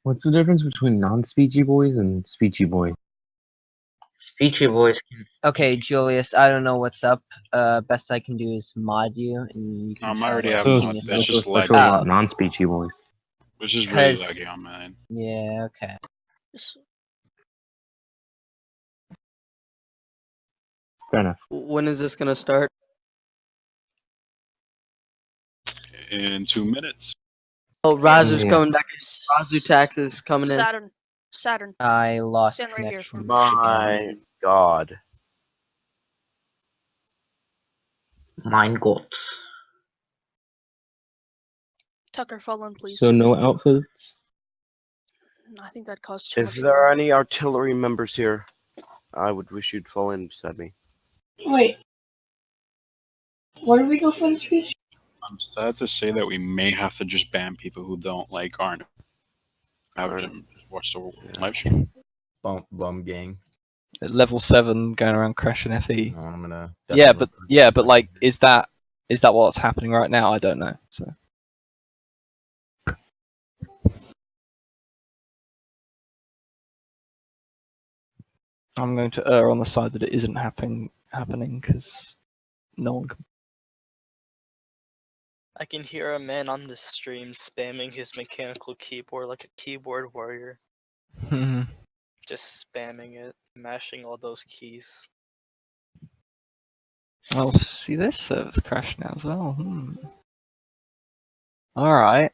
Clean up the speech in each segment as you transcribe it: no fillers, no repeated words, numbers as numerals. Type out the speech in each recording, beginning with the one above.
What's the difference between non-speechy boys and speechy boys? Speechy boys can. Okay, Julius, I don't know what's up. Best I can do is mod you, and you can I try already to have So continue mod. It's what's just so special laggy. about non-speechy boys? Which is really 'Cause- laggy on mine. Yeah, okay. Fair enough. When is this gonna start? In 2 minutes. Oh, Raz is Yeah. coming back. Razu Tax is coming in. Saturn. I lost Stand right here for connection. me. My God. Mein Gott. Tucker, fall in, please. So no outfits? I think that costs too much. Is there any artillery members here? I would wish you'd fall in beside me. Wait. Where did we go for the speech? I'm sad to say that we may have to just ban people who aren't just watch the live stream. Bum gang. At level 7 going around crashing FE. Oh, I'm gonna. Yeah, but like, is that what's happening right now? I don't know. So. I'm going to err on the side that it isn't happening because no one can. I can hear a man on the stream spamming his mechanical keyboard like a keyboard warrior. Just spamming it, mashing all those keys. Well, see, this server's crashed now as well. Alright.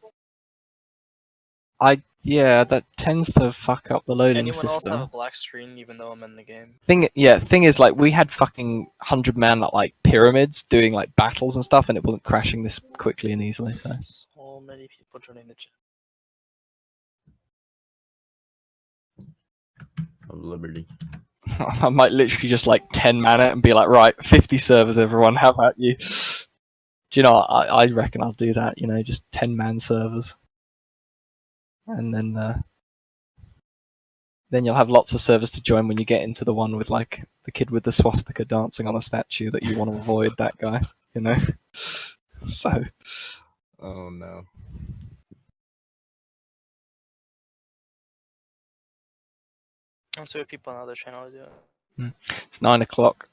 Yeah, that tends to fuck up the loading Anyone else system. have a black screen even though I'm in the game? Thing is, like, we had fucking 100-man like pyramids doing like battles and stuff, and it wasn't crashing this quickly and easily. So many people joining the chat. Of Liberty. I might literally just like 10-man it and be like, right, 50 servers, everyone. How about you? Do you know? I reckon I'll do that. You know, just 10-man servers, and then you'll have lots of servers to join when you get into the one with like the kid with the swastika dancing on a statue that you want to avoid. That guy, you know. So. Oh no. Let's see what people on the other channel are doing. It's 9 o'clock.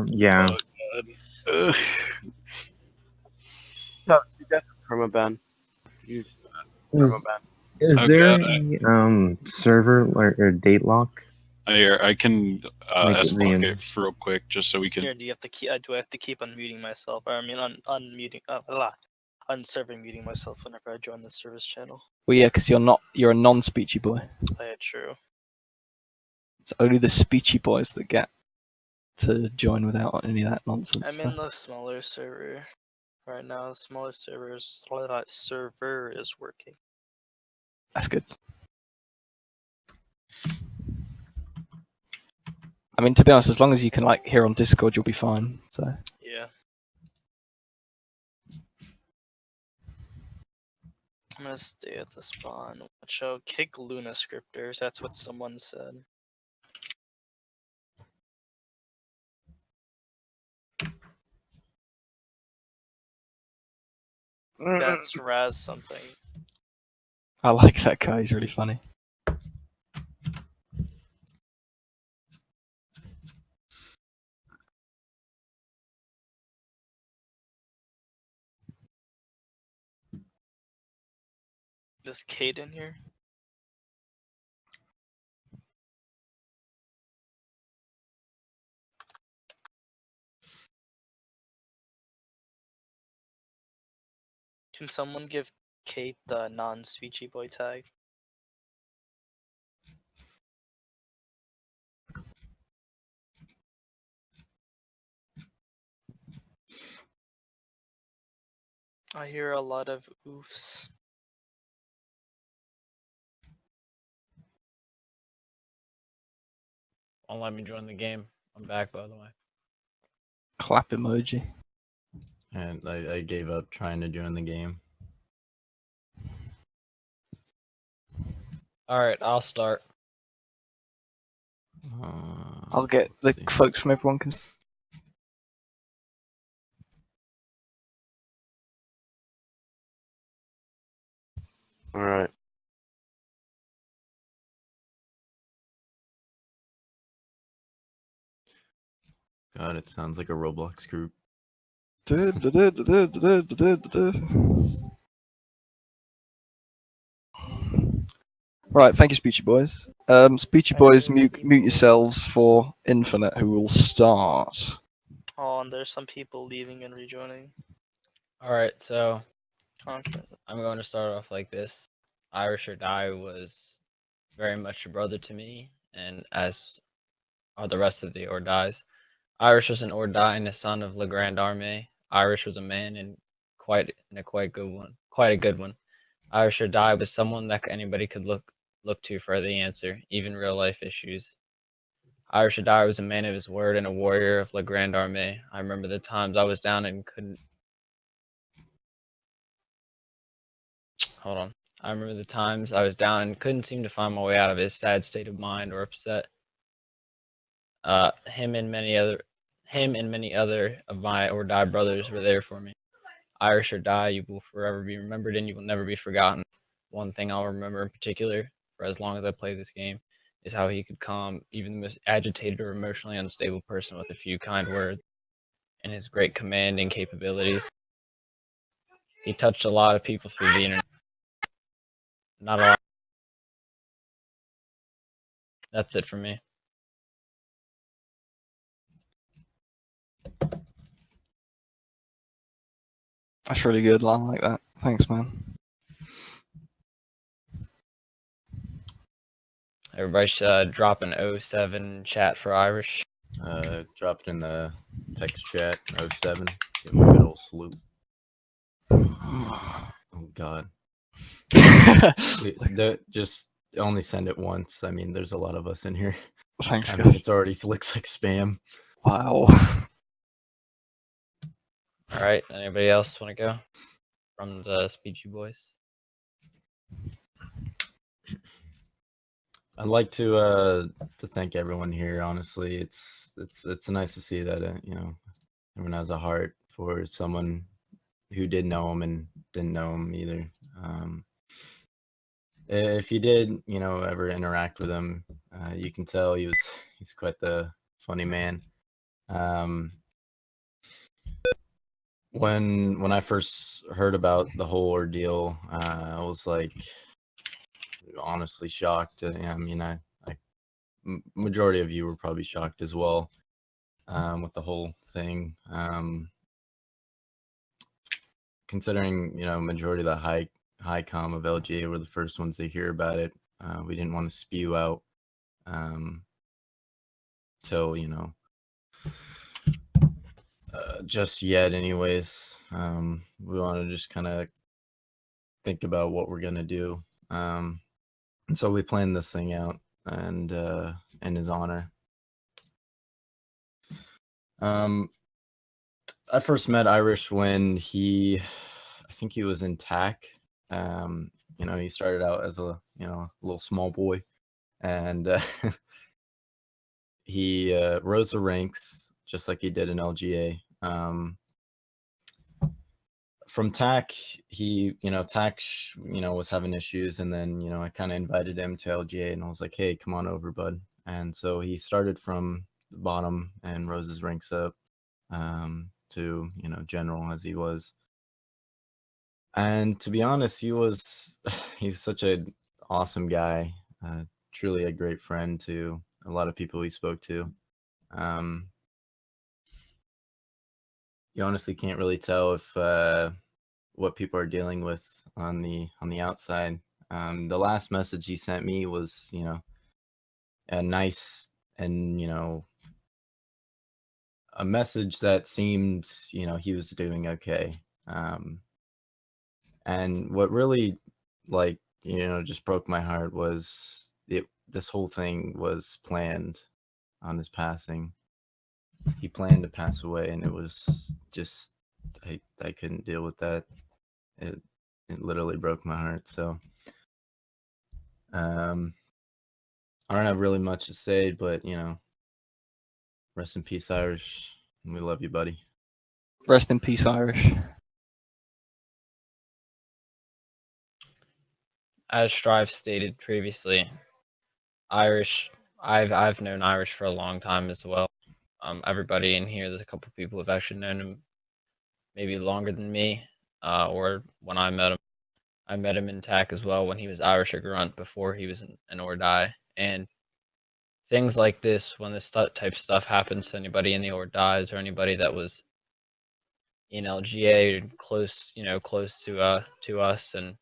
Yeah. Ugh. So, you guys have permaban. Use permaban. Is Okay. there any server or date lock? I can Like S-lock the- it real quick just so we can. Here, do you have to keep? Do I have to keep unmuting myself? Or I mean, unmuting, unserver muting myself whenever I join the service channel. Well, yeah, because you're a non-speechy boy. Yeah, true. It's only the speechy boys that get to join without any of that nonsense. I'm in the smaller server right now. The smaller server is working. That's good. I mean, to be honest, as long as you can like hear on Discord, you'll be fine. So. Yeah. I'm gonna stay at the spawn. Watch out, kick Luna scripters. That's what someone said. That's Raz something. I like that guy. He's really funny. Is Kate in here? Can someone give Kate the non-Speechy boy tag? I hear a lot of oofs. Won't let me join the game. I'm back, by the way. Clap emoji. And I gave up trying to join the game. All right, I'll start. I'll get the let's see. folks from everyone can. All right. God, it sounds like a Roblox group. Right, thank you, Speechy Boys. Speechy Boys, mute yourselves for Infinite, who will start. Oh, and there's some people leaving and rejoining. All right, so Constantly. I'm going to start off like this. Irish or Die was very much a brother to me, and as are the rest of the or dies. Irish was an or die and a son of Le Grand Armée. Irish was a man and quite a good one. Irish or Die was someone that anybody could look to for the answer, even real life issues. Irish or Die was a man of his word and a warrior of Le Grand Armée. I remember the times I was down and couldn't. Hold on. I remember the times I was down and couldn't seem to find my way out of his sad state of mind or upset. Him and many other of my or die brothers were there for me. Irish or Die, you will forever be remembered and you will never be forgotten. One thing I'll remember in particular for as long as I play this game is how he could calm even the most agitated or emotionally unstable person with a few kind words, and his great commanding capabilities. He touched a lot of people through the internet. Not a lot. That's it for me. That's really good. I like that. Thanks, man. Everybody should drop an 07 chat for Irish. Drop it in the text chat. 07. Give him a good old salute. Oh God. Just only send it once. I mean, there's a lot of us in here. Thanks, I guys. mean, it already looks like spam. Wow. All right. Anybody else want to go from the Speechy Boys? I'd like to thank everyone here. Honestly, it's nice to see that everyone has a heart for someone who did know him and didn't know him either. If you did, ever interact with him, you can tell he's quite the funny man. When I first heard about the whole ordeal, I was like honestly shocked. I mean, majority of you were probably shocked as well with the whole thing. Considering majority of the high com of LGA were the first ones to hear about it, we didn't want to spew out till just yet. Anyways, we want to just kind of think about what we're gonna do. So we planned this thing out, and in his honor. I first met Irish when I think he was in TAC. He started out as a little small boy, and he rose the ranks just like he did in LGA. From TAC, TAC was having issues, and then I kind of invited him to LGA, and I was like, hey, come on over, bud. And so he started from the bottom and rose his ranks up to general as he was. And to be honest, he was such an awesome guy, truly a great friend to a lot of people he spoke to. You honestly can't really tell if what people are dealing with on the outside. The last message he sent me was a nice and a message that seemed he was doing okay. And what really just broke my heart was this whole thing was planned on his passing. He planned to pass away, and it was just I couldn't deal with that. It literally broke my heart. So I don't have really much to say, but rest in peace, Irish. We love you, buddy. Rest in peace, Irish. As Strive stated previously, Irish. I've known Irish for a long time as well. Everybody in here, there's a couple people who've actually known him maybe longer than me, or when I met him. I met him in TAC as well when he was Irish or Grunt before he was an or die. And things like this, when this type of stuff happens to anybody in the or dies or anybody that was in LGA close, close to us, and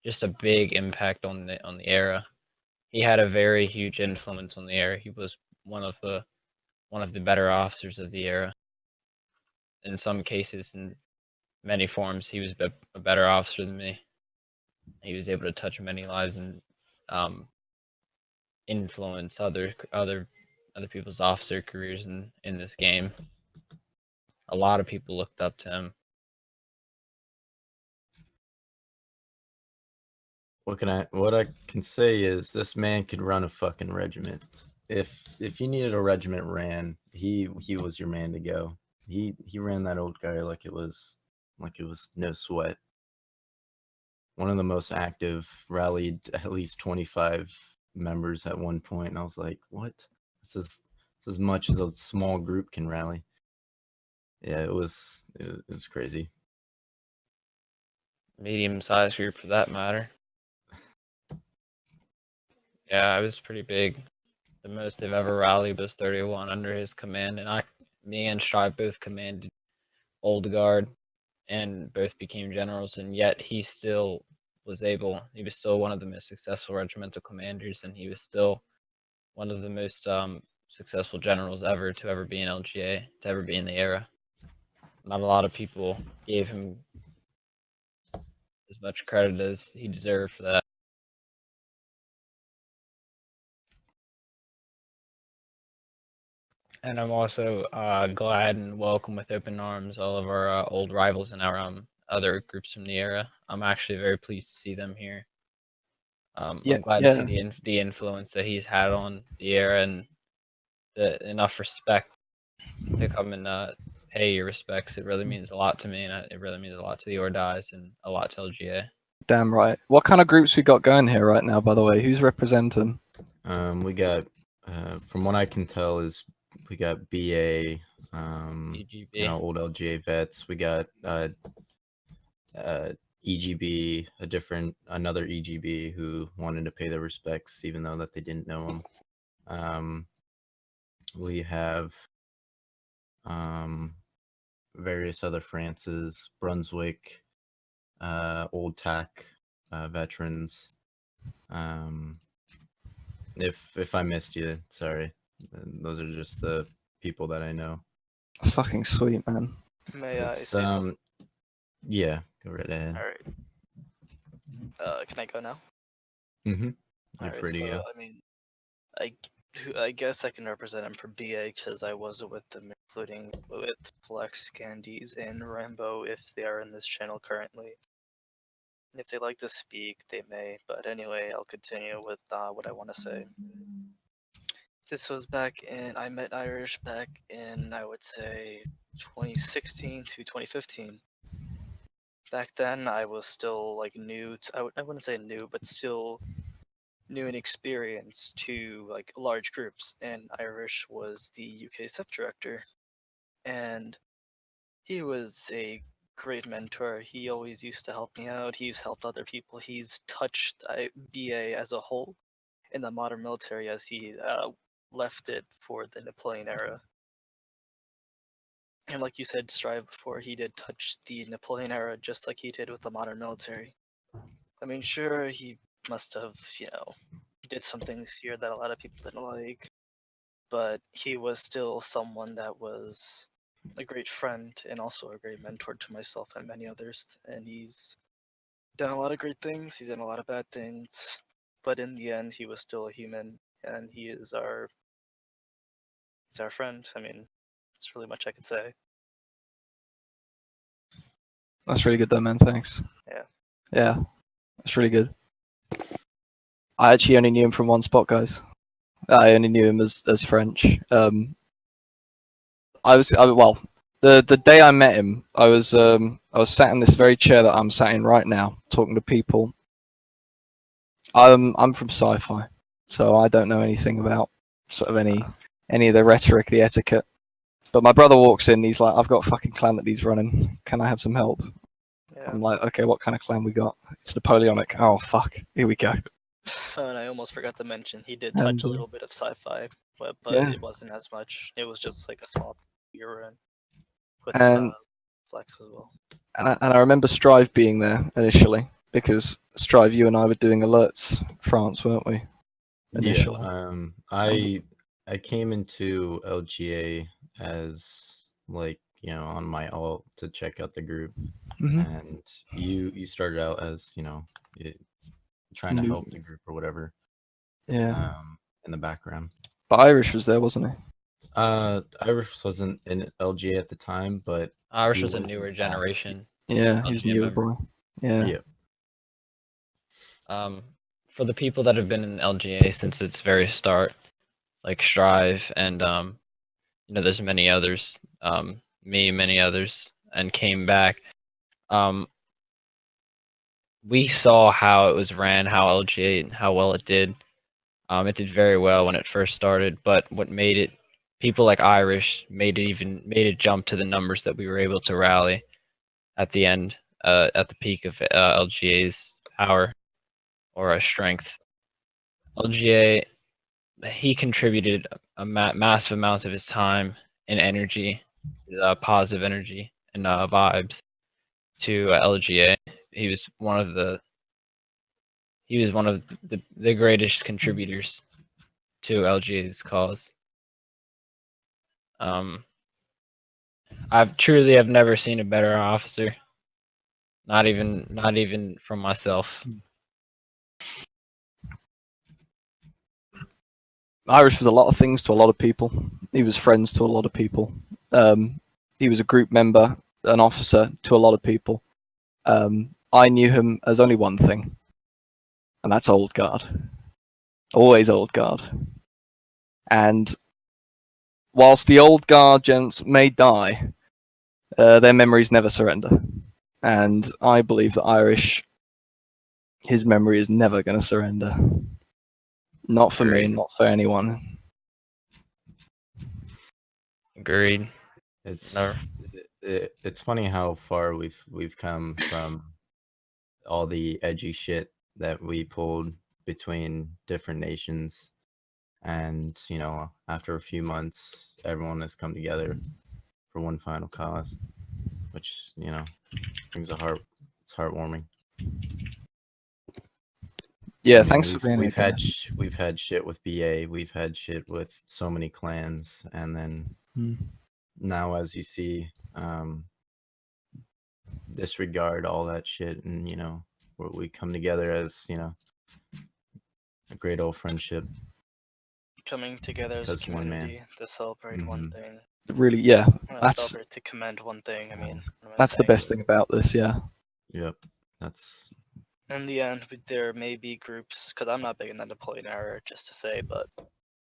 just a big impact on the era. He had a very huge influence on the era. He was one of the better officers of the era. In some cases, in many forms, he was a better officer than me. He was able to touch many lives and influence other people's officer careers in this game. A lot of people looked up to him. What I can say is this man could run a fucking regiment. If you needed a regiment ran, he was your man to go. He ran that old guy like it was no sweat. One of the most active, rallied at least 25 members at one point, and I was like, what? This is as much as a small group can rally. Yeah, it was crazy. Medium-sized group for that matter. Yeah, I was pretty big. The most they've ever rallied was 31 under his command, and me and Strive both commanded Old Guard, and both became generals, and yet he still was he was still one of the most successful regimental commanders, and he was still one of the most successful generals ever to ever be in LGA, to ever be in the era. Not a lot of people gave him as much credit as he deserved for that. And I'm also glad and welcome with open arms all of our old rivals and our other groups from the era. I'm actually very pleased to see them here. I'm glad to see the influence that he's had on the era and enough respect to come and pay your respects. It really means a lot to me, and it really means a lot to the or dies and a lot to LGA. Damn right. What kind of groups we got going here right now, by the way? Who's representing? We got, from what I can tell, is we got BA, EGB. Old LGA vets. We got EGB, another EGB who wanted to pay their respects even though that they didn't know him. We have various other Frances, Brunswick, Old TAC veterans. If I missed you, sorry. Those are just the people that I know. That's fucking sweet, man. May I say something? Yeah, go right ahead. Alright. Can I go now? Mm-hmm. You're Alright, free to go. I mean, I guess I can represent him for BA because I was with them, including with Flex, Candies, and Rambo if they are in this channel currently. And if they like to speak, they may. But anyway, I'll continue with what I want to say. This was I met Irish back in, I would say, 2016 to 2015. Back then, I was still like new. I wouldn't say new, but still new and experienced to like large groups. And Irish was the UK SEF director, and he was a great mentor. He always used to help me out. He's helped other people. He's touched BA as a whole in the modern military as he left it for the Napoleon era. And like you said, Strive before, he did touch the Napoleon era just like he did with the modern military. I mean, sure, he must have, he did some things here that a lot of people didn't like, but he was still someone that was a great friend and also a great mentor to myself and many others. And he's done a lot of great things, he's done a lot of bad things, but in the end, he was still a human, and he is our he's our friend. I mean, that's really much I could say. That's really good though, man. Thanks. Yeah. Yeah, that's really good. I actually only knew him from one spot, guys. I only knew him as French. Well, the day I met him, I was sat in this very chair that I'm sat in right now, talking to people. I'm from sci-fi, so I don't know anything about sort of any of the rhetoric, the etiquette. But my brother walks in, he's like, "I've got a fucking clan that he's running. Can I have some help?" Yeah. I'm like, "Okay, what kind of clan we got?" It's Napoleonic. Oh fuck, here we go. Oh, and I almost forgot to mention he did touch a And, little bit of sci-fi, but yeah. it wasn't as much. It was just like a small year in with And Flex as well. and I remember Strive being there initially because Strive, you and I were doing alerts France, weren't we? Initially. Yeah. I came into LGA as like on my alt to check out the group, and you started out as trying to help the group or whatever. Yeah. In the background. But Irish was there, wasn't he? Irish wasn't in LGA at the time, but Irish he was a was newer back. generation. Yeah, he's a LGA newer member. boy. Yeah. For the people that have been in LGA since its very start, like Strive and there's many others, many others, and came back. We saw how it was ran, how LGA and how well it did. It did very well when it first started, but what made it, people like Irish made it jump to the numbers that we were able to rally at the end, at the peak of LGA's power or strength. LGA, he contributed a massive amount of his time and energy, positive energy and vibes to LGA. He was one of the greatest contributors to LGA's cause. I've never seen a better officer. Not even from myself. Irish was a lot of things to a lot of people. He was friends to a lot of people. He was a group member, an officer to a lot of people. I knew him as only one thing, and that's old guard. Always old guard. And whilst the old guard gents may die, their memories never surrender. And I believe that Irish, his memory is never going to surrender. Not for me, not for anyone. Agreed. It's funny how far we've come from all the edgy shit that we pulled between different nations, and after a few months everyone has come together for one final cause, which brings it's heartwarming. Yeah, thanks for being here. We've had shit with BA, we've had shit with so many clans, and then now, as you see, disregard all that shit, and where we come together as a great old friendship, coming together as a community to celebrate one thing. Really, yeah, that's celebrate to commend one thing. I mean, that's the best thing about this. Yeah. Yep. That's. In the end, there may be groups, because I'm not big in that Napoleon era, just to say, but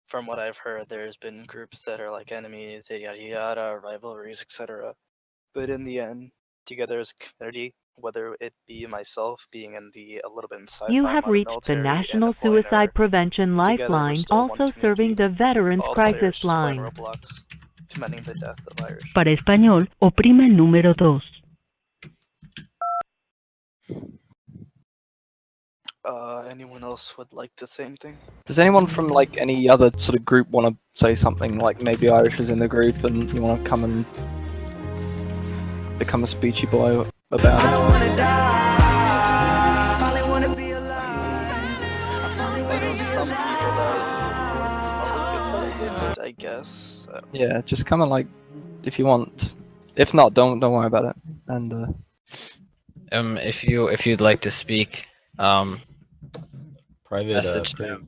from what I've heard, there's been groups that are like enemies, yada yada, rivalries, etc. But in the end, together as a community, whether it be myself being in a little bit in sci-fi, you have reached the National Suicide Prevention Lifeline, also serving the Veterans Crisis Line. Roblox, commending the death of Irish. Para español, oprima el número 2. Anyone else would like to say anything? Does anyone from like any other sort of group want to say something? Like maybe Irish is in the group and you want to come and become a speechy boy about it? I know some people that probably could I guess. Yeah, just come and like, if you want. If not, don't worry about it. And if you'd like to speak, private message private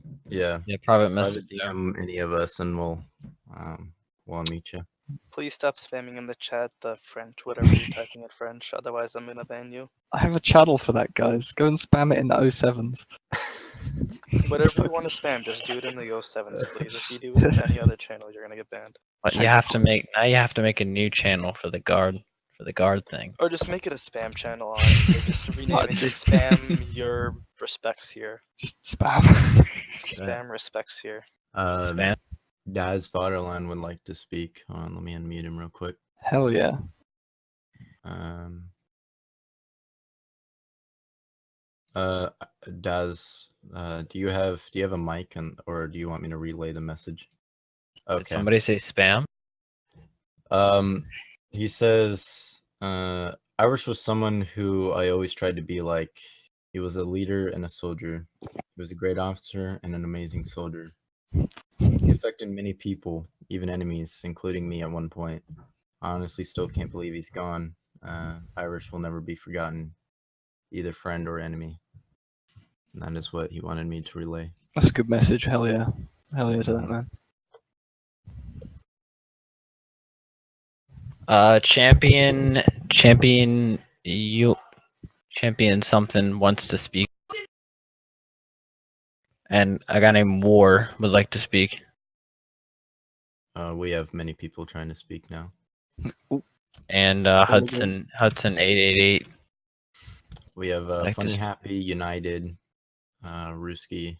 DM DM any of us, and we'll We'll unmute you. Please stop spamming in the chat the French, whatever you're typing in French, otherwise I'm gonna ban you. I have a channel for that, guys. Go and spam it in the 07s. Whatever you want to spam, just do it in the 07s, please. If you do it in any other channel, you're gonna get banned. But you have to make now. You have to make a new channel for the guard thing. Or just make it a spam channel, honestly. Just rename it to spam your respects here. Just spam. Spam respects here. Spam. Daz Vaterland would like to speak. Hold on, let me unmute him real quick. Hell yeah. Daz, do you have a mic, or do you want me to relay the message? Okay. Did somebody say spam? He says, Irish was someone who I always tried to be like. He was a leader and a soldier. He was a great officer and an amazing soldier. He affected many people, even enemies, including me at one point. I honestly still can't believe he's gone. Irish will never be forgotten, either friend or enemy. And that is what he wanted me to relay. That's a good message. Hell yeah. Hell yeah to that, man. Champion something wants to speak. And a guy named War would like to speak. We have many people trying to speak now. And Hudson 888. We have Funny Happy, United, Ruski,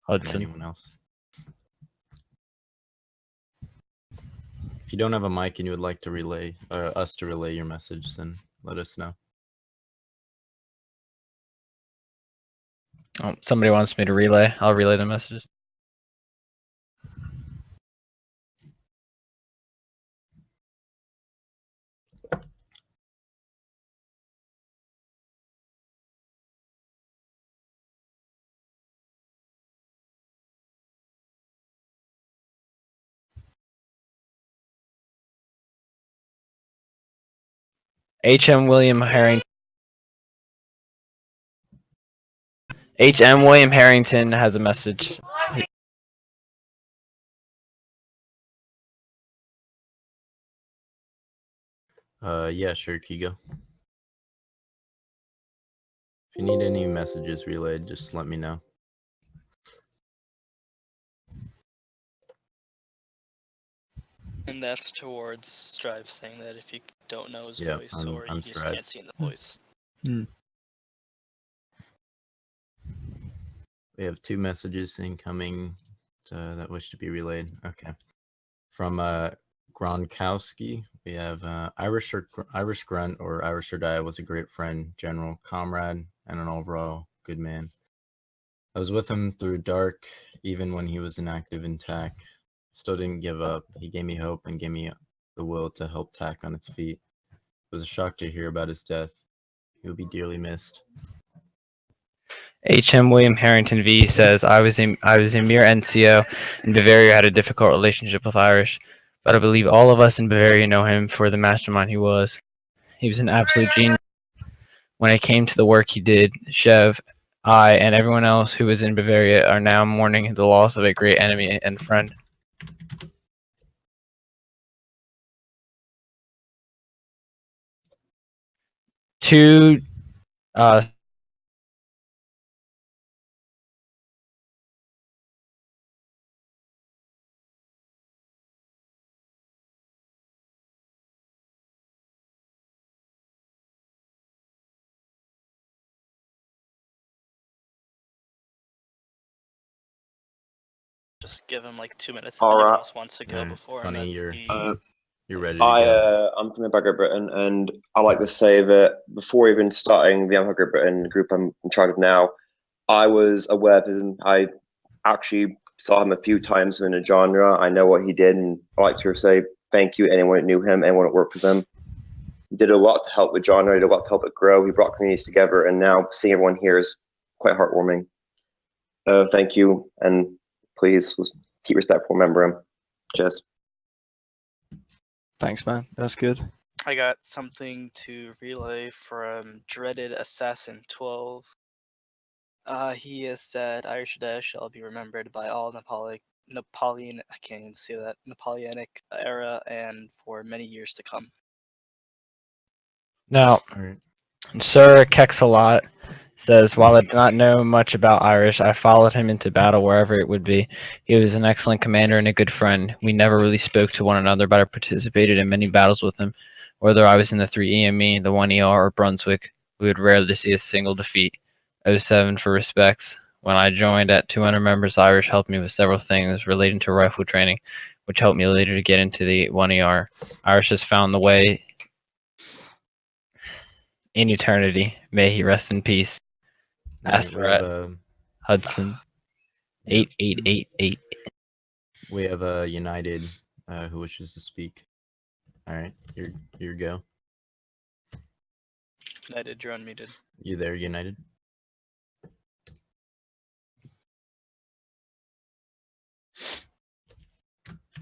Hudson. and anyone else. If you don't have a mic and you would like to relay, us to relay your message, then let us know. Oh, somebody wants me to relay. I'll relay the messages. H.M. William Harrington has a message. Yeah, sure, Kigo. If you need any messages relayed, just let me know. And that's towards Strive saying that if you don't know his voice or I'm you just Strive. can't see the voice. We have 2 messages incoming that wish to be relayed. Okay. From Gronkowski, we have Irish Grunt or irishordie was a great friend, general, comrade, and an overall good man. I was with him through dark, even when he was inactive in TAC. Still didn't give up. He gave me hope and gave me the will to help TAC on its feet. It was a shock to hear about his death. He will be dearly missed. H.M. William Harrington V says, I was a mere NCO, and Bavaria had a difficult relationship with Irish, but I believe all of us in Bavaria know him for the mastermind he was. He was an absolute genius. When it came to the work he did, Chev, I, and everyone else who was in Bavaria are now mourning the loss of a great enemy and friend. Two Just give him like 2 minutes if All anyone right. else wants to go before. Funny, and you're you're ready to go. I'm from the Great Britain, and I like to say that before even starting the Great Britain group I'm in charge of now, I was aware of him. I actually saw him a few times in a genre. I know what he did, and I like to say thank you to anyone that knew him, anyone that worked with him. He did a lot to help the genre, he did a lot to help it grow. He brought communities together, and now seeing everyone here is quite heartwarming. Thank you, and please keep respectful, remember him. Cheers. Thanks, man. That's good. I got something to relay from Dreaded Assassin 12. He has said Irish Dash shall be remembered by all I can't even say that, Napoleonic era and for many years to come. Now, Sir Kexalot says, while I did not know much about Irish, I followed him into battle wherever it would be. He was an excellent commander and a good friend. We never really spoke to one another, but I participated in many battles with him. Whether I was in the 3 EME, the 1 ER, or Brunswick, we would rarely see a single defeat. 07 for respects. When I joined at 200 members, Irish helped me with several things relating to rifle training, which helped me later to get into the 1 ER. Irish has found the way in eternity. May he rest in peace. Aspirate Hudson 8888. We have a United who wishes to speak. All right, your go. United, you're unmuted. You there, United?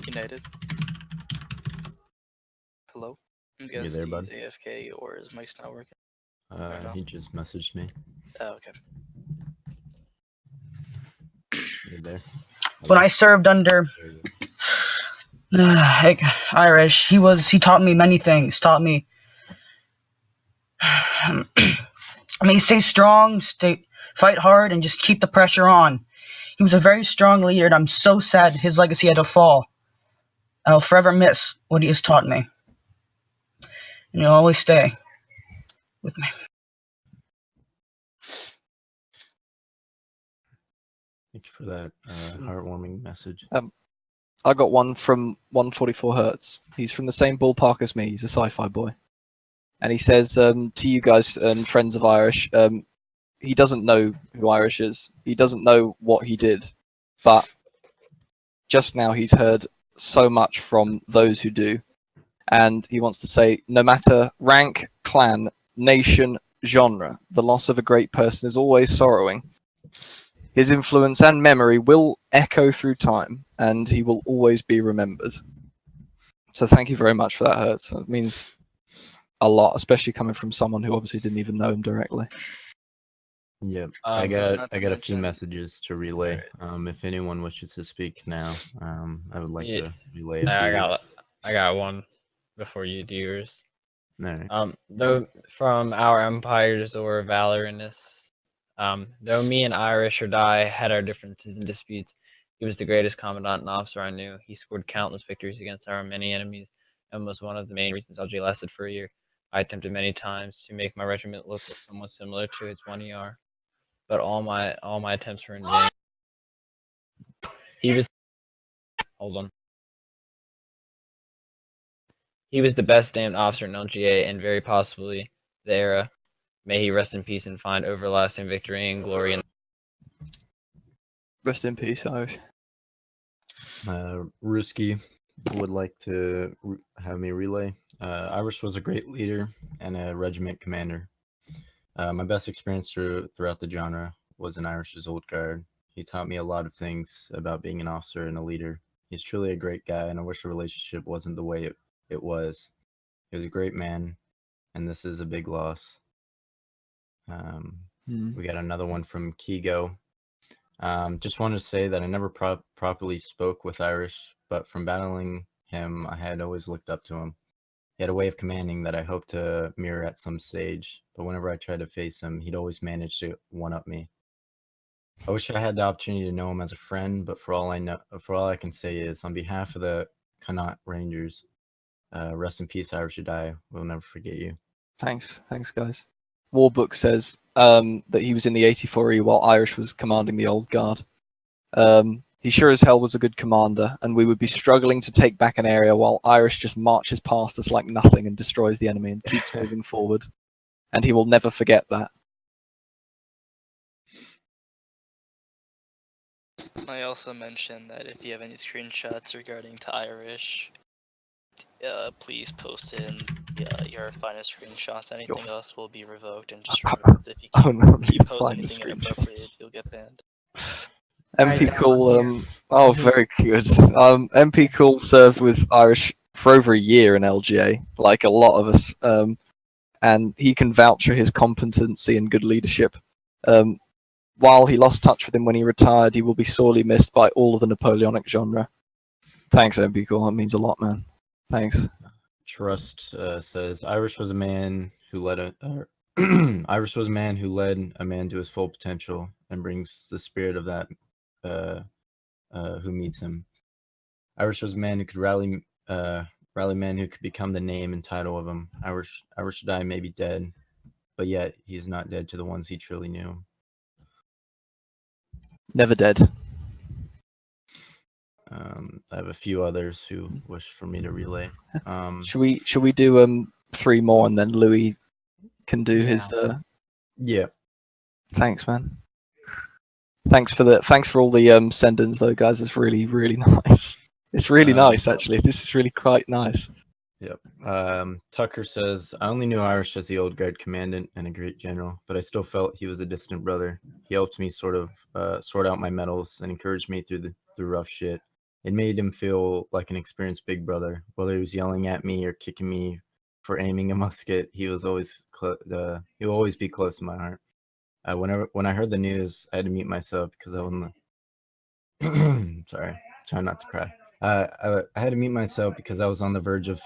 United. Hello? I guess there, he's bud? AFK or his mic's not working. He just messaged me. Oh, okay. You there? When I served under Irish, he taught me many things. Taught me, stay strong, fight hard, and just keep the pressure on. He was a very strong leader, and I'm so sad his legacy had to fall. I'll forever miss what he has taught me, and he'll always stay with me. Thank you for that heartwarming message. I got one from 144 Hertz. He's from the same ballpark as me. He's a sci-fi boy, and he says to you guys and friends of Irish, he doesn't know who Irish is. He doesn't know what he did, but just now he's heard so much from those who do, and he wants to say, no matter rank, clan, nation, genre, the loss of a great person is always sorrowing. His influence and memory will echo through time, and he will always be remembered. So thank you very much for that, Hertz. It means a lot, especially coming from someone who obviously didn't even know him directly. Yep, I got a few messages to relay. If anyone wishes to speak now, I would like to relay. I got one before you do yours. All right. Though from our empires or valoriness, though me and irishordie had our differences and disputes, he was the greatest commandant and officer I knew. He scored countless victories against our many enemies and was one of the main reasons LG lasted for a year. I attempted many times to make my regiment look somewhat similar to its 1 ER, but all my attempts were in vain. He was the best damned officer in LGA and very possibly the era. May he rest in peace and find everlasting victory and glory. Rest in peace, Irish. Ruski would like to have me relay. Irish was a great leader and a regiment commander. My best experience throughout the genre was in Irish's Old Guard. He taught me a lot of things about being an officer and a leader. He's truly a great guy, and I wish the relationship wasn't the way it was. He was a great man, and this is a big loss. We got another one from Kigo. Just wanted to say that I never properly spoke with Irish, but from battling him, I had always looked up to him. He had a way of commanding that I hoped to mirror at some stage, but whenever I tried to face him, he'd always manage to one-up me. I wish I had the opportunity to know him as a friend, but for all I can say is, on behalf of the Connaught Rangers, rest in peace, irishordie. We'll never forget you. Thanks, guys. Warbook says that he was in the 84E while Irish was commanding the Old Guard. He sure as hell was a good commander, and we would be struggling to take back an area while Irish just marches past us like nothing and destroys the enemy and keeps moving forward. And he will never forget that. I also mentioned that if you have any screenshots regarding to Irish, please post in your finest screenshots. Anything else will be revoked and just removed. If you post anything inappropriate, you'll get banned. MP Cool, very good. MP Cool served with Irish for over a year in LGA, like a lot of us, and he can vouch for his competency and good leadership. while he lost touch with him when he retired, he will be sorely missed by all of the Napoleonic genre. Thanks, MP Cool. That means a lot, man. Thanks. Trust says Irish was a man who led Irish was a man who led a man to his full potential and brings the spirit of that who meets him. Irish was a man who could rally men who could become the name and title of him. Irishordie may be dead, but yet he is not dead to the ones he truly knew. Never dead. I have a few others who wish for me to relay. Should we do 3 more and then Louis can do his Yeah. Thanks, man. Thanks for all the send-ins though, guys. It's really, really nice. It's really nice actually. This is really quite nice. Yep. Tucker says, I only knew Irish as the old guard commandant and a great general, but I still felt he was a distant brother. He helped me sort out my medals and encouraged me through the rough shit. It made him feel like an experienced big brother. Whether he was yelling at me or kicking me for aiming a musket, he was always he will always be close to my heart. When I heard the news, I had to mute myself because I was on the sorry, try not to cry. I had to mute myself because I was on the verge of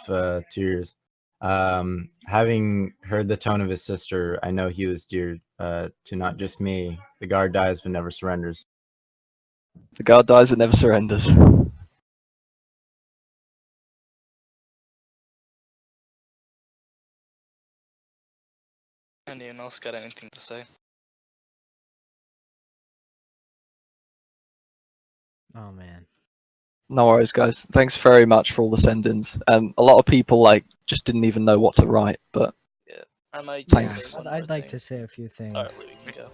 tears. Having heard the tone of his sister, I know he was dear to not just me. The guard dies but never surrenders. The guard dies but never surrenders. Anyone else got anything to say? Oh man. No worries, guys. Thanks very much for all the send-ins. A lot of people just didn't even know what to write, but yeah, I might thanks. I'd like to say a few things. Sorry, Louis, you can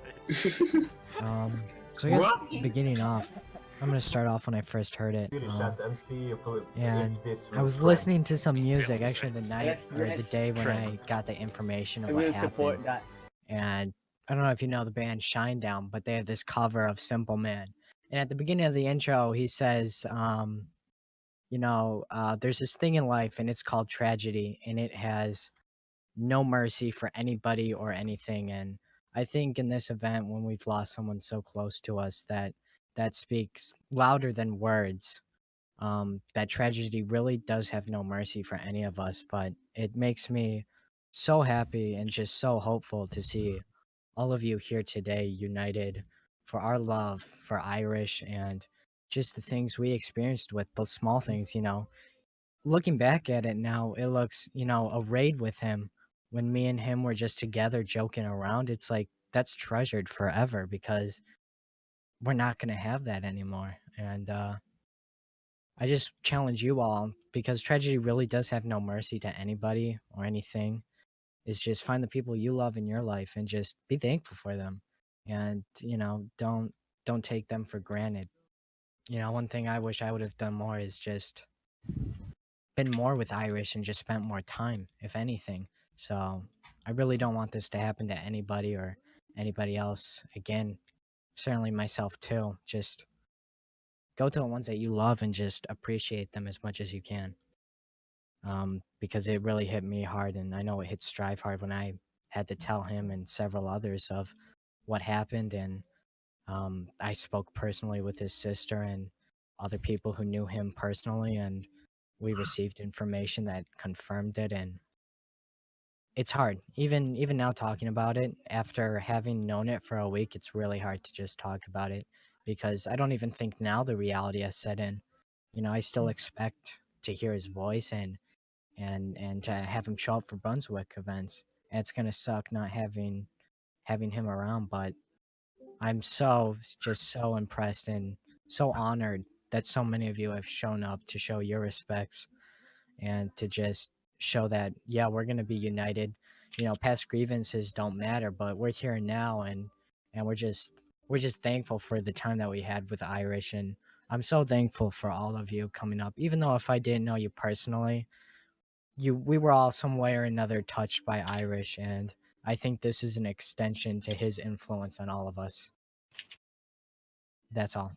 go. So I guess beginning off, I'm gonna start off when I first heard it. And I was listening to some music actually the night or the day when I got the information of what happened. And I don't know if you know the band Shinedown, but they have this cover of Simple Man. And at the beginning of the intro, he says, there's this thing in life and it's called tragedy, and it has no mercy for anybody or anything. And I think in this event, when we've lost someone so close to us, that speaks louder than words. That tragedy really does have no mercy for any of us, but it makes me so happy and just so hopeful to see all of you here today united for our love for Irish and just the things we experienced with those small things, looking back at it now, it looks, a raid with him when me and him were just together joking around. It's like that's treasured forever because we're not going to have that anymore. And I just challenge you all, because tragedy really does have no mercy to anybody or anything, is just find the people you love in your life and just be thankful for them. And, don't take them for granted. One thing I wish I would have done more is just been more with Irish and just spent more time, if anything. So I really don't want this to happen to anybody or anybody else again. Certainly myself too. Just go to the ones that you love and just appreciate them as much as you can. Because it really hit me hard, and I know it hit Strive hard when I had to tell him and several others of what happened. And I spoke personally with his sister and other people who knew him personally, and we received information that confirmed it. And it's hard, even now talking about it after having known it for a week. It's really hard to just talk about it because I don't even think now the reality has set in. I still expect to hear his voice and to have him show up for Brunswick events. And it's gonna suck not having him around, but I'm just so impressed and so honored that so many of you have shown up to show your respects and to just show that, yeah, we're going to be united. Past grievances don't matter, but we're here now, and we're just thankful for the time that we had with Irish. And I'm so thankful for all of you coming up, even though if I didn't know you personally, we were all some way or another touched by Irish, and I think this is an extension to his influence on all of us. That's all.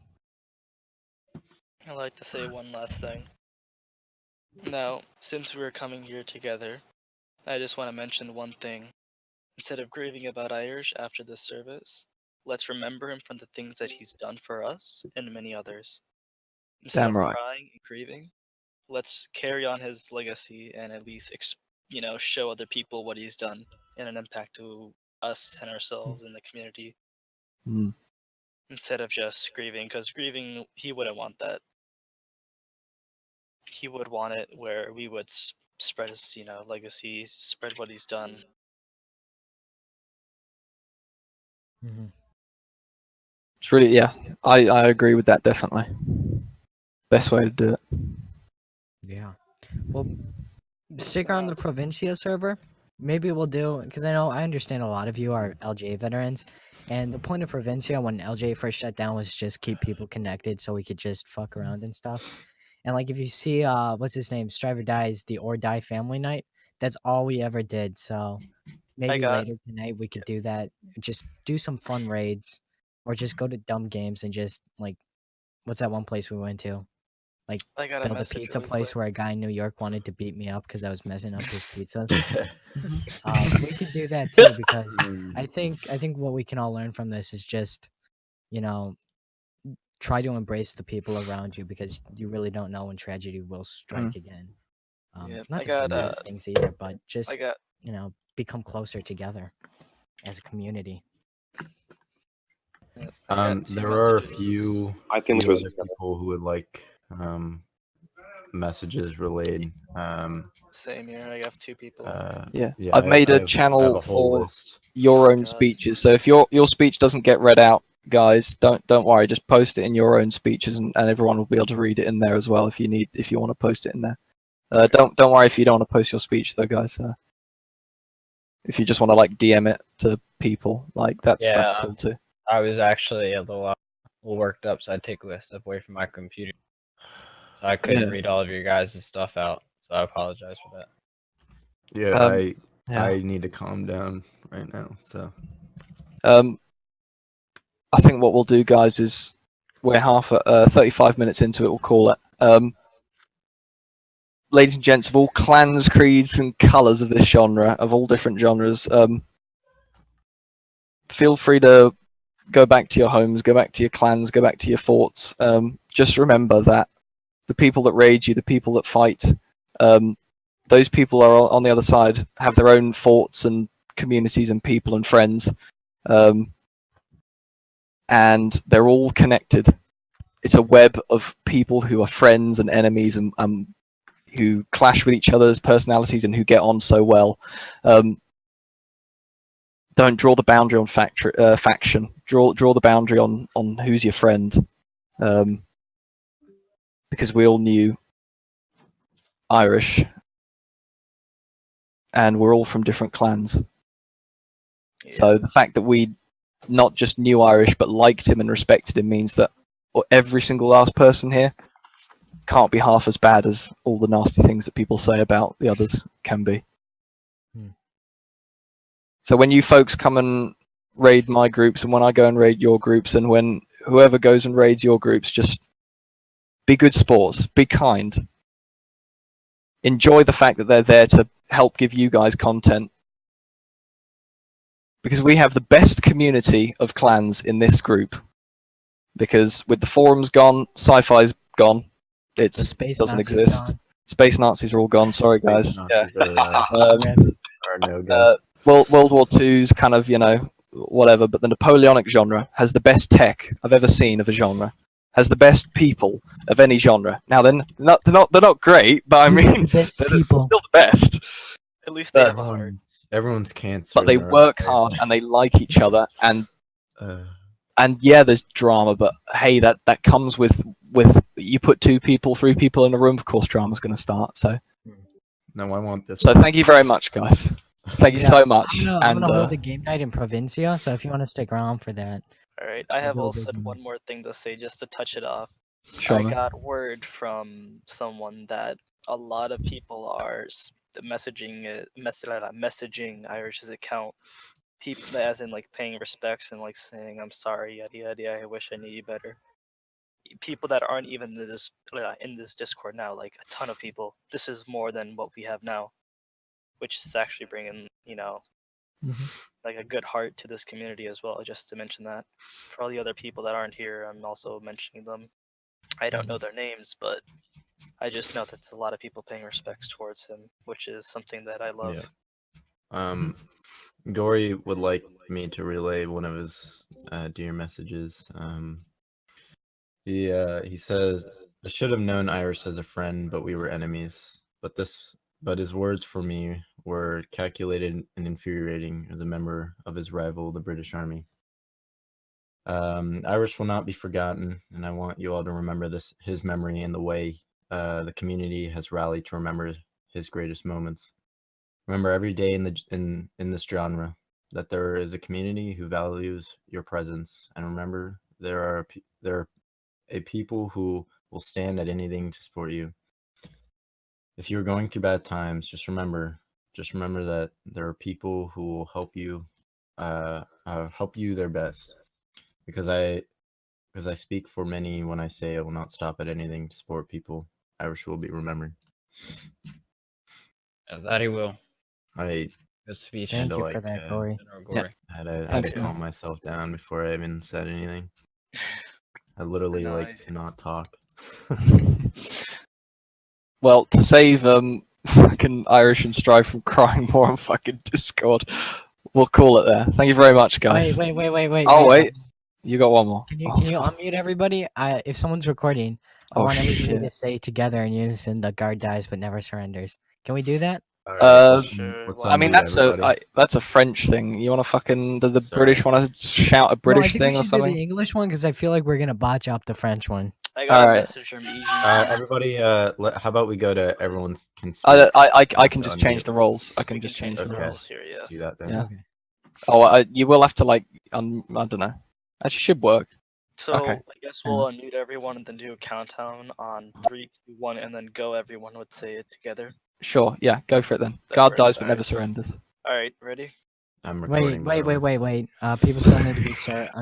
I'd like to say one last thing. Now, since we're coming here together, I just want to mention one thing. Instead of grieving about Irish after this service, let's remember him for the things that he's done for us and many others. Instead Damn of right. crying and grieving, let's carry on his legacy and at least show other people what he's done and an impact to us and ourselves in the community. Mm. Instead of just grieving, because grieving, he wouldn't want that. He would want it where we would spread his legacy, spread what he's done. It's really, yeah, I agree with that, definitely. Best way to do it. Yeah. Well, stick around the Provincia server. Maybe we'll do, because I understand a lot of you are LGA veterans, and the point of Provincia when LGA first shut down was just keep people connected so we could just fuck around and stuff. And like if you see what's his name, Striver Dies, the Or Die family night, that's all we ever did. So maybe later tonight we could do that. Just do some fun raids, or just go to dumb games and just like, what's that one place we went to? Like I got a build a message pizza really place quick. where a guy in New York wanted to beat me up because I was messing up his pizzas. We could do that too, because I think what we can all learn from this is just, try to embrace the people around you, because you really don't know when tragedy will strike again. Yeah, Not I to got confuse things either, but just I got become closer together as a community. I got two There are a messages. few, I think few this other was people who would like messages relayed. Same here. I have two people. Yeah, I've made I a have channel a whole for list. your own speeches. So if your speech doesn't get read out, guys, don't worry. Just post it in your own speeches, and everyone will be able to read it in there as well if you want to post it in there. Don't worry if you don't want to post your speech though, guys. If you just want to like DM it to people, like that's cool too. I was actually a little worked up, so I take a step away from my computer, so I couldn't read all of your guys' stuff out. So I apologize for that. Yeah, I need to calm down right now. So, I think what we'll do, guys, is we're 35 minutes into it. We'll call it. Ladies and gents of all clans, creeds, and colours of this genre, of all different genres, feel free to go back to your homes, go back to your clans, go back to your forts. Just remember that the people that raid you, the people that fight, those people are on the other side, have their own forts and communities and people and friends, and they're all connected. It's a web of people who are friends and enemies and who clash with each other's personalities and who get on so well. Don't draw the boundary on faction. Draw the boundary on who's your friend, because we all knew Irish, and we're all from different clans. Yeah. So the fact that we not just knew Irish but liked him and respected him means that every single last person here can't be half as bad as all the nasty things that people say about the others can be. So when you folks come and raid my groups, and when I go and raid your groups, and when whoever goes and raids your groups, just be good sports, be kind. Enjoy the fact that they're there to help give you guys content. Because we have the best community of clans in this group. Because with the forums gone, sci-fi's gone. It doesn't exist. Gone. Space Nazis are all gone. Sorry, guys. World War II's kind of, whatever. But the Napoleonic genre has the best tech I've ever seen of a genre. Has the best people of any genre. Now they're not great, but I mean they're still the best. At least they have a heart. Everyone's cancer. But they work hard and they like each other, and yeah, there's drama, but hey, that comes with you put 2 people, 3 people in a room, of course drama's going to start. So no, I want this. So thank you very much, guys. Thank you so much. I'm gonna hold the game night in Provincia, so if you want to stick around for that. Alright, I have also one more thing to say just to touch it off. Sure, I got word from someone that a lot of people are messaging Irish's account. People, as in like paying respects and like saying I'm sorry, yada yada. I wish I knew you better. People that aren't even in this Discord now, like a ton of people. This is more than what we have now, which is actually bringing like a good heart to this community as well. Just to mention that, for all the other people that aren't here, I'm also mentioning them. I don't know their names, but I just know that there's a lot of people paying respects towards him, which is something that I love. Yeah. Gory would like me to relay one of his dear messages. He says, "I should have known Iris as a friend, but we were enemies. But his words for me were calculated and infuriating as a member of his rival, the British Army. Iris will not be forgotten, and I want you all to remember his memory and the way the community has rallied to remember his greatest moments. Remember every day in this genre that there is a community who values your presence, and remember there are a people who will stand at anything to support you. If you're going through bad times, just remember that there are people who will help you their best. Because I speak for many when I say I will not stop at anything to support people. Irish will be remembered." That he will. I Good speech. Thank you for that, Gory. had to calm myself down before I even said anything. I literally cannot talk. Well, to save fucking Irish and Strive from crying more on fucking Discord, we'll call it there. Thank you very much, guys. Wait. Oh wait, you got one more. Can you unmute everybody? If someone's recording, I want everybody to say together in unison, "The guard dies but never surrenders." Can we do that? I mean that's a French thing. You want to fucking the British want to shout a British thing or Do something? the English one because I feel like we're gonna botch up the French one. I got All a right. message from EG. Everybody, how about we go to everyone can speak? I can just change the roles. I can just change the roles. Here, yeah. Let's do that then. Yeah. Oh, you will have to like I don't know. Actually, should work. So Okay. I guess we'll unmute everyone and then do a countdown on 3, 2, 1, and then go. Everyone would say it together. Sure. Yeah. Go for it then. Guard dies but never surrenders. All right, ready? I'm recording. Wait. People still need to be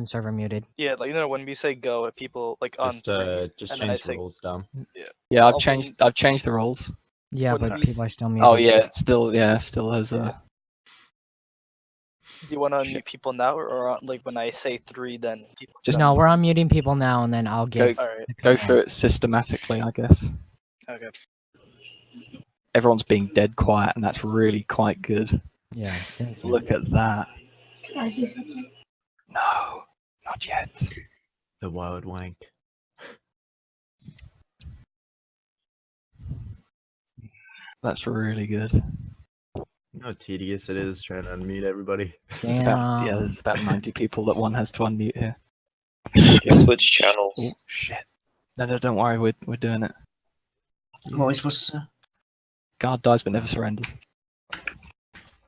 server muted. Yeah, like when we say go, people like on 3, Just and then I change the say rules, Dom. Yeah, I've changed the roles. Yeah, When but we people are still muted. Oh yeah, it still has Do you want to unmute people now, or like when I say 3, then people? No, we're unmuting people now, and then I'll give. Go through it systematically, I guess. Okay. Everyone's being dead quiet, and that's really quite good. Yeah, thank you. Look at that. Can I say something? No, not yet. The wild wank. That's really good. You know how tedious it is trying to unmute everybody. There's about 90 people that one has to unmute here. Switch channels. Oh, shit. No, don't worry, we're doing it. What are we supposed to? Guard dies but never surrenders.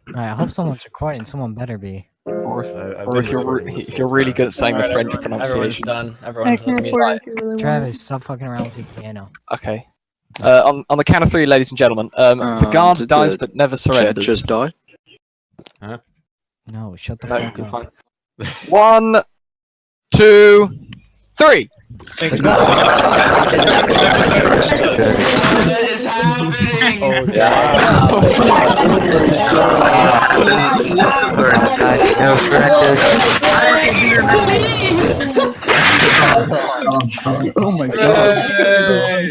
Alright, I hope someone's recording. Someone better be. Or if you're really good at saying the French pronunciations. Everyone's done. Everyone's unmuted. Travis, stop fucking around with your piano. Okay. On the count of 3, ladies and gentlemen, the guard dies but never surrenders. Just died? Huh? No, shut the No, fuck you're up. fine. 1, 2, 3. What is happening? Oh my god.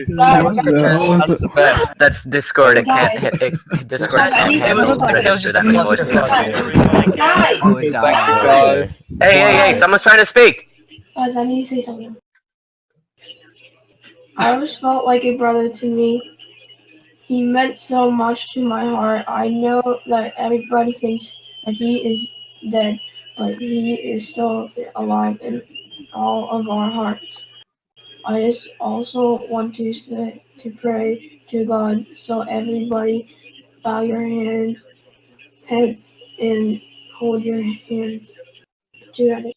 That's the best. That's Discord. It can't. Discord can't handle register that many voices. Guys. Hey! Someone's trying to speak. Guys, I need to say something. I always felt like a brother to me. He meant so much to my heart. I know that everybody thinks that he is dead, but he is still alive in all of our hearts. I just also want to say, to pray to God, so everybody bow your heads and hold your hands together.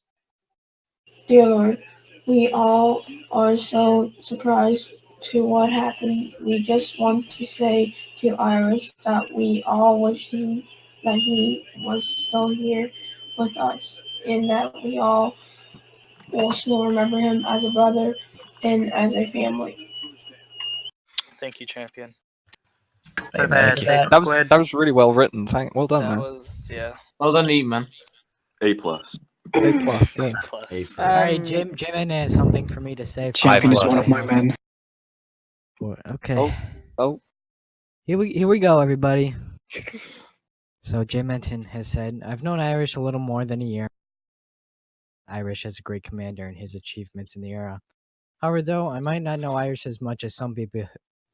Dear Lord, we all are so surprised to what happened. We just want to say to Irish that we all wish that he was still here with us, and that we all will still remember him as a brother and as a family. Thank you, champion. That was really well written. Well done, man. Yeah. Well done, Lee, man. A plus. A plus, yeah. Plus. Alright, J-Man has something for me to say. Champion is one of my men. Okay. Oh. Here we go, everybody. So Jay Menton has said, I've known Irish a little more than a year. Irish as a great commander and his achievements in the era. However, though, I might not know Irish as much as some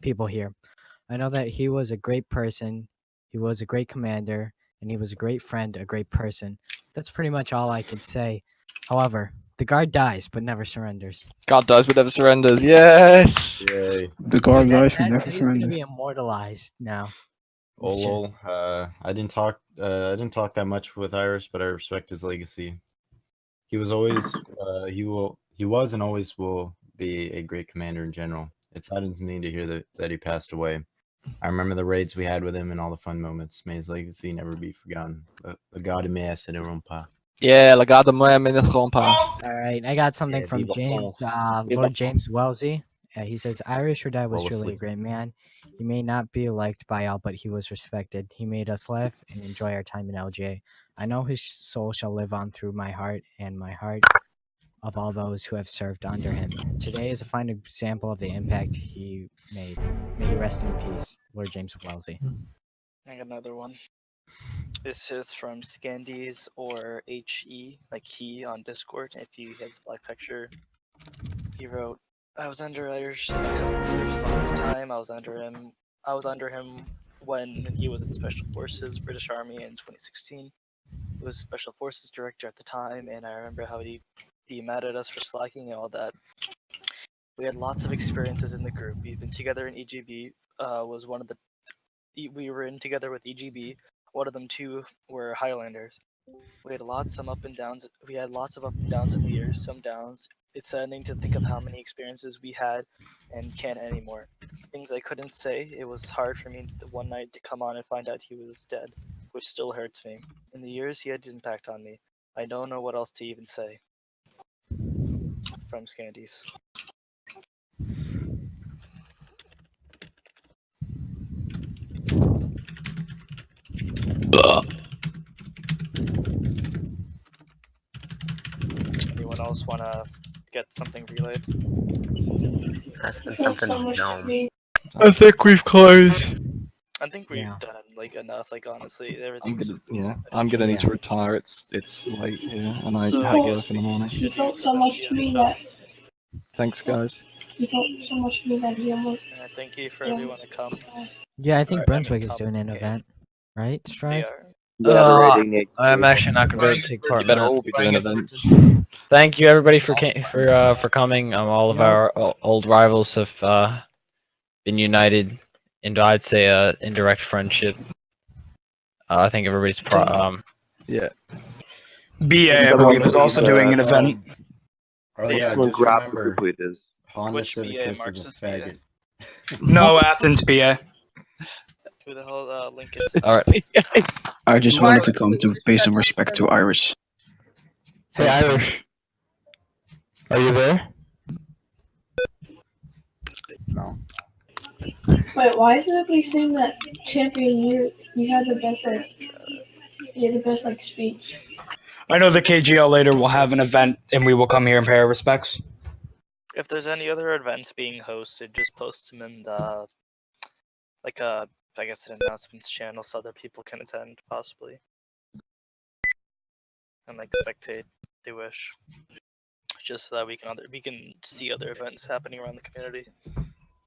people here. I know that he was a great person, he was a great commander, and he was a great friend, a great person. That's pretty much all I can say. However, the guard dies but never surrenders. God dies but never surrenders. Yes. Yay. The guard dies but never He's going to surrenders. be immortalized now. Oh lol. I didn't talk that much with Irish, but I respect his legacy. He was always he was and always will be a great commander in general. It saddens me to hear that he passed away. I remember the raids we had with him and all the fun moments. May his legacy never be forgotten. Legado me se ne rompa. Yeah, legado me ne rompa. Alright, I got something from viva James, France. Lord James Wellesley. He says, Irish or Die was truly Wellesley. a great man. He may not be liked by all, but he was respected. He made us laugh and enjoy our time in LGA. I know his soul shall live on through my heart and my heart of all those who have served under him. Today is a fine example of the impact he made. May he rest in peace, Lord James Wellesley. I got another one. This is from Scandies or HE, like he on Discord. If he has a black picture, he wrote, I was under Irish for a couple of years last time. I was under him when he was in Special Forces, British Army in 2016. He was Special Forces Director at the time, and I remember how he'd be mad at us for slacking and all that. We had lots of experiences in the group. We've been together in EGB, we were in together with EGB. One of them two were Highlanders. We had lots of up and downs. We had lots of up and downs in the years, some downs. It's saddening to think of how many experiences we had and can't anymore. Things I couldn't say. It was hard for me one night to come on and find out he was dead, which still hurts me. In the years he had impact on me. I don't know what else to even say. From Scandies. Anyone else wanna get something relayed? Asking something no. I think we've closed. I think we've done like enough. Like honestly, everything's. I'm gonna need to retire. It's late here, and I So- have to work in the morning. You felt so much to me that Thanks, guys. you felt so much to me that he almost. Thank you for everyone to come. Yeah, I think Alright, Brunswick is come, doing an event. Right, Strive? I'm actually not gonna be able to take part. You better in all be doing events. Thank you everybody for coming. All of our old rivals have been united into, I'd say, indirect friendship. I think everybody's yeah. BA, I believe, is also doing an event. Oh yeah, Someone just grab the remember, group leaders. Honda Which Civic BA Chris is marks a as BA? faggot. No, Athens BA. Who the hell link is it? Alright. I just wanted to come to pay some respect to Irish. Hey, Irish. Are you there? No. Wait, why is everybody saying that champion you had the best speech? I know the KGL later will have an event and we will come here and pay our respects. If there's any other events being hosted, just post them in the I guess an announcements channel so other people can attend possibly. And like spectate, they wish. Just so that we can see other events happening around the community.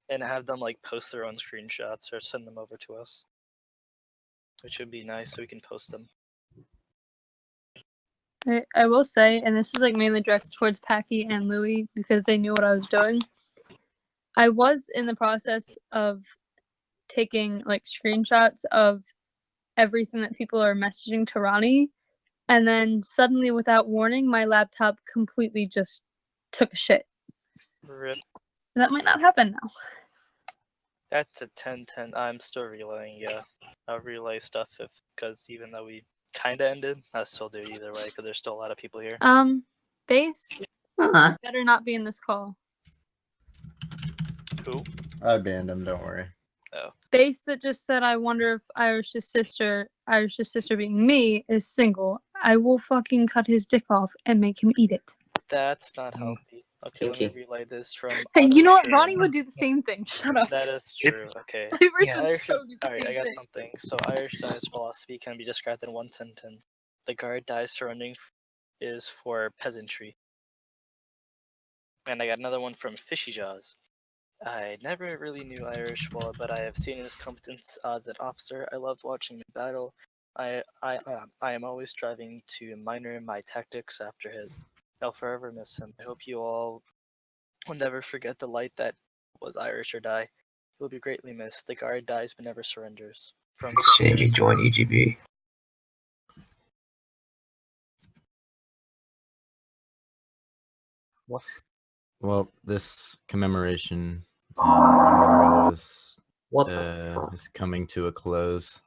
And have them like post their own screenshots or send them over to us. Which would be nice so we can post them. I will say, and this is like mainly directed towards Packy and Louie because they knew what I was doing. I was in the process of taking like screenshots of everything that people are messaging to Ronnie, and then suddenly, without warning, my laptop completely just took a shit. Rip. That might not happen now. That's a 10-10. I'm still relaying, yeah. I'll relay stuff because even though we kinda ended, I still do either way because there's still a lot of people here. Base better not be in this call. Who? I banned him, don't worry. Oh. Base that just said, I wonder if Irish's sister being me, is single. I will fucking cut his dick off and make him eat it. That's not healthy. Okay, let me Kinky. relay this from. Hey, you know what? Auto Ronnie Share. would do the same thing. Shut up. That is true. Okay. Irish would Irish, so do the alright, same I got thing. something. So Irish Die's philosophy can be described in one sentence. The guard Die's surrounding is for peasantry. And I got another one from Fishy Jaws. I never really knew Irish well, but I have seen his competence as an officer. I loved watching him battle. I am always striving to minor my tactics after his. I'll forever miss him. I hope you all will never forget the light that was Irish or Die. He will be greatly missed. The guard dies but never surrenders. From Shame you joined EGB. What? Well, this commemoration memorial is is coming to a close.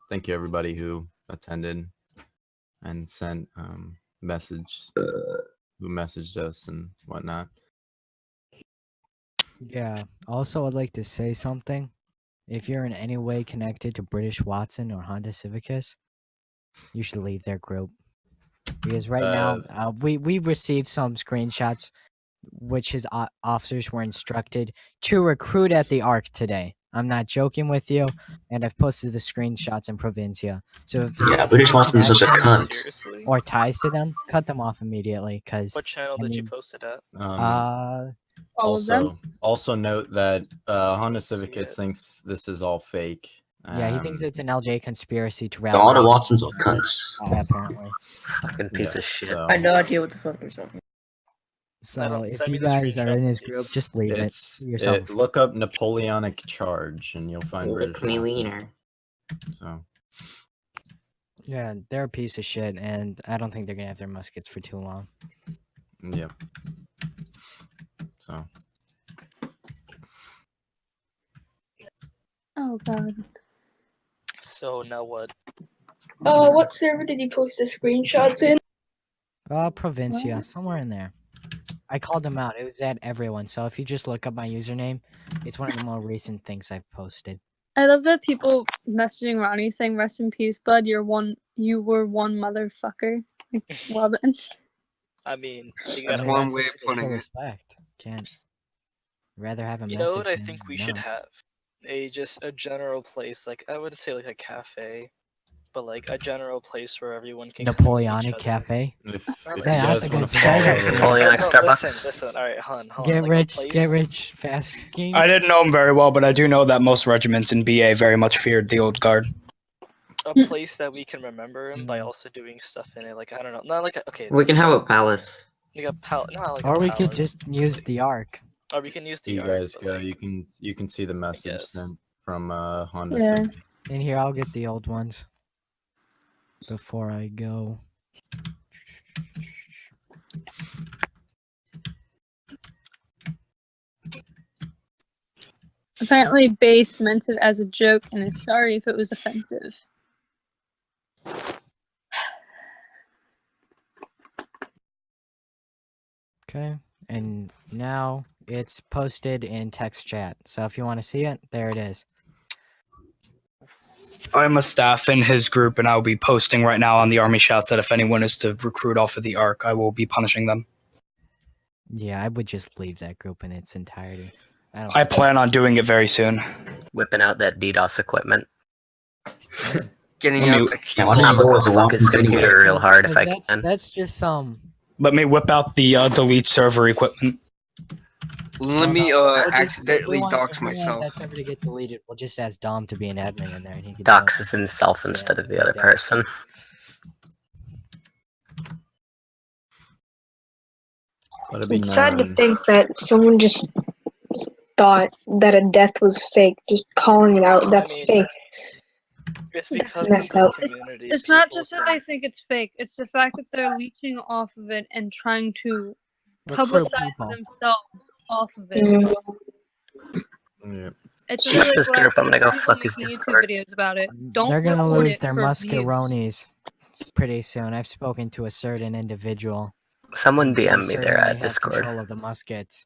Thank you everybody who attended and sent who messaged us and whatnot. Yeah. Also, I'd like to say something. If you're in any way connected to British Watson or Honda Civicus, you should leave their group. Because right now, we received some screenshots, which his officers were instructed to recruit at the Arc today. I'm not joking with you, and I've posted the screenshots in Provincia. So if Yeah, British Watson is such a cunt. Seriously? or ties to them, cut them off immediately. Because What channel did you post it at? All of them? Also note that Honda Civicus thinks this is all fake. Yeah, he thinks it's an LJ conspiracy to The rally. Honda Watsons are cunts. Apparently. Fucking piece of shit. I had no idea what the fuck they're talking. So if you guys are in his group, just leave it yourself. Look up Napoleonic Charge and you'll find British me Watson. wiener. So Yeah, they're a piece of shit, and I don't think they're gonna have their muskets for too long. yeah. So Oh god. So now what? What server did you post the screenshots in? Provincia, somewhere in there. I called them out. It was at everyone. So if you just look up my username, it's one of the more recent things I've posted. I love that people messaging Ronnie saying "Rest in peace, bud. You were one motherfucker." Like, well then. I mean, you That's gotta one answer way it. of putting it. Respect. Can't rather have a You message. know what I than think we should none. have? Just a general place, like I wouldn't say like a cafe, but like a general place where everyone can Napoleonic Cafe. If Or, like, Yeah, that's a good Okay, start. Napoleonic no, Starbucks. Listen, alright, hold on. Get like, rich, get rich fast. King. I didn't know him very well, but I do know that most regiments in BA very much feared the old guard. A place that we can remember him by also doing stuff in it. Like I don't know, not like okay. We can have a palace. Like a not like Or a we palace. could just use the Arc. Or we can use the you art. guys go. You can see the message sent from Honda Yeah. Civic. In here, I'll get the old ones before I go. Apparently, Base meant it as a joke and is sorry if it was offensive. Okay, and now it's posted in text chat. So if you want to see it, there it is. I'm a staff in his group, and I'll be posting right now on the Army Shouts that if anyone is to recruit off of the Arc, I will be punishing them. Yeah, I would just leave that group in its entirety. I plan on doing it very soon. Whipping out that DDoS equipment. Getting Let out me- the Yeah, I'm gonna fucking spin here real hard if I can. That's just some. Let me whip out the delete server equipment. Let me accidentally dox myself. That's ever to get deleted. We'll just ask Dom to be an admin in there, and he can Doxes himself instead of the other person. It's sad to think that someone just thought that a death was fake, just calling it out. That's fake. It's That's because messed of the up. community. It's not just that I think it's fake. It's the fact that they're leeching off of it and trying to Recruit publicize people. themselves off of it. Yeah. It's Fuck literally this what I group, I'm gonna go said fuck in his making Discord. YouTube videos about it. Don't They're gonna report lose it their for muscaronis pretty soon. I've spoken to a certain individual. Someone who DM does me there certainly at have Discord. control of the muskets,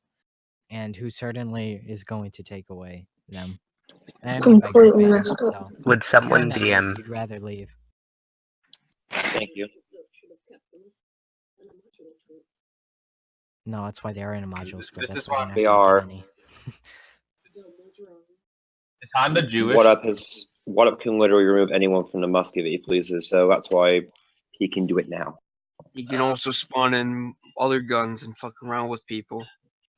and who certainly is going to take away them. And I mean by Completely take away, messed up. so Would if you're in someone that DM? group, you'd rather leave. Thank you. No, that's why they are in a module script. This That's is why why they're not they gonna are. get any. Is Honda Jewish? What up can literally remove anyone from the musket if he pleases, so that's why he can do it now. You can also spawn in other guns and fuck around with people.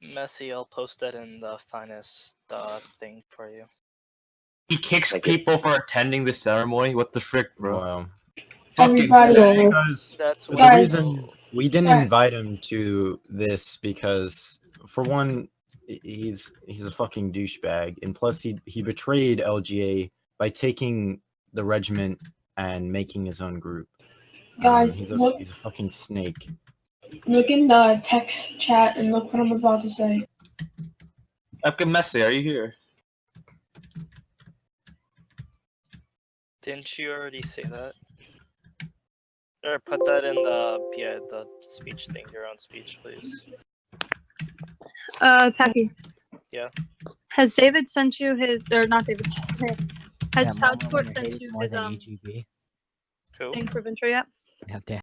Messi, I'll post that in the finest thing for you. He kicks people for attending the ceremony. What the frick, bro? Wow. Fucking Everybody. Because That's the why. reason we didn't Guys. invite him to this because, for one, he's a fucking douchebag, and plus he betrayed LGA by taking the regiment and making his own group. Guys, he's look. a fucking snake. Look in the text chat and look what I'm about to say. Fucking Messi, are you here? Didn't you already say that? Or put that in the speech thing, your own speech, please. Packy. Yeah. Has David sent you his, or not David? Has Yeah, Child more Support than sent you more his than EGB. Who? thing for Venture yet? Yeah, damn.